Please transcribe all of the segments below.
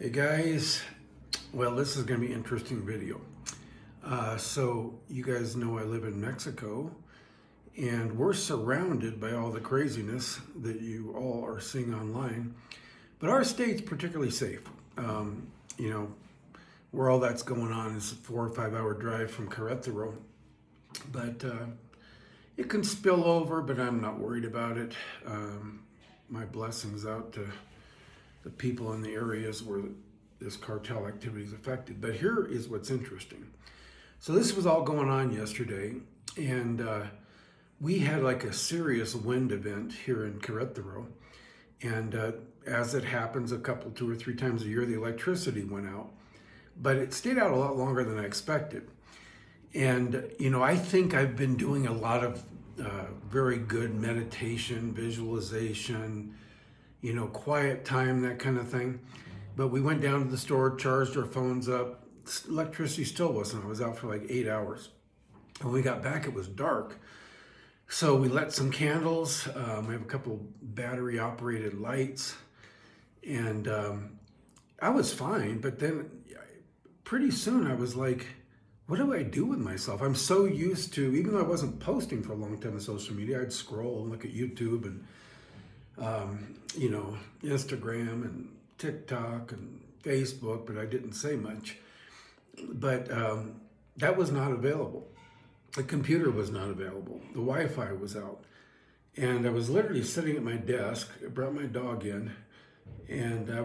Hey guys, well, this is going to be an interesting video. So you guys know I live in Mexico, and we're surrounded by all the craziness that you all are seeing online. But our state's particularly safe. You know, where all that's going on is a 4 or 5 hour drive from Querétaro. But it can spill over, but I'm not worried about it. My blessings out to the people in the areas where this cartel activity is affected. But here is what's interesting. So this was all going on yesterday, and we had like a serious wind event here in Querétaro. And as it happens, two or three times a year, the electricity went out. But it stayed out a lot longer than I expected. And, you know, I think I've been doing a lot of very good meditation, visualization, you know, quiet time, that kind of thing. But we went down to the store, charged our phones up. Electricity still wasn't. I was out for like 8 hours. When we got back, it was dark. So we lit some candles. We have a couple battery operated lights. And I was fine. But then pretty soon I was like, what do I do with myself? I'm so used to, even though I wasn't posting for a long time on social media, I'd scroll and look at YouTube and you know, Instagram and TikTok and Facebook, but I didn't say much. But that was not available. The computer was not available. The Wi-Fi was out. And I was literally sitting at my desk. I brought my dog in, and I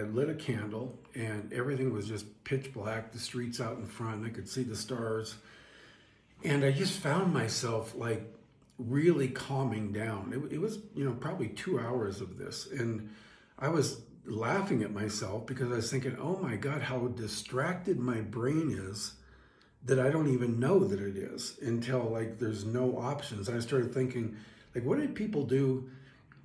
lit a candle, and everything was just pitch black. The streets out in front, I could see the stars. And I just found myself like really calming down. It was, you know, probably 2 hours of this. And I was laughing at myself because I was thinking, oh my God, how distracted my brain is that I don't even know that it is until like there's no options. And I started thinking, like, what did people do,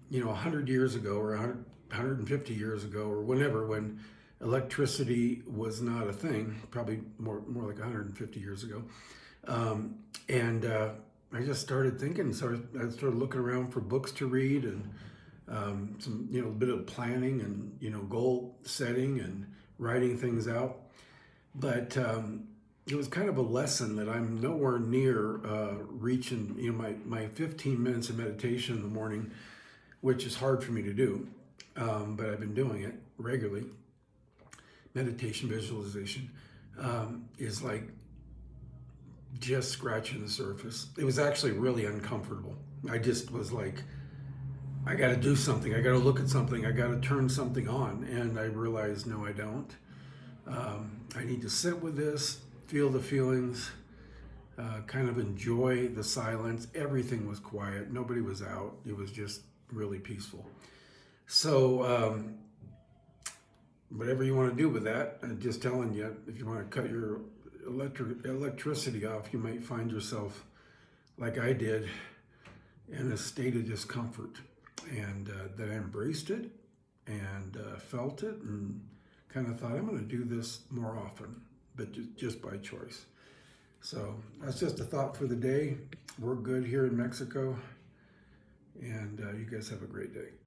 you know, 100 years ago or 150 years ago or whenever, when electricity was not a thing, probably more like 150 years ago. I just started thinking, so I started looking around for books to read and some, you know, a bit of planning and, you know, goal setting and writing things out. But it was kind of a lesson that I'm nowhere near reaching, you know, my 15 minutes of meditation in the morning, which is hard for me to do, but I've been doing it regularly. Meditation, visualization is like just scratching the surface. It was actually really uncomfortable. I just was like, I got to do something. I got to look at something. I got to turn something on. And I realized, no, I don't. I need to sit with this, feel the feelings, kind of enjoy the silence. Everything was quiet. Nobody was out. It was just really peaceful. So whatever you want to do with that, I'm just telling you, if you want to cut your electricity off, you might find yourself, like I did, in a state of discomfort. And then I embraced it and felt it and kind of thought, I'm going to do this more often, but just by choice. So that's just a thought for the day. We're good here in Mexico, and you guys have a great day.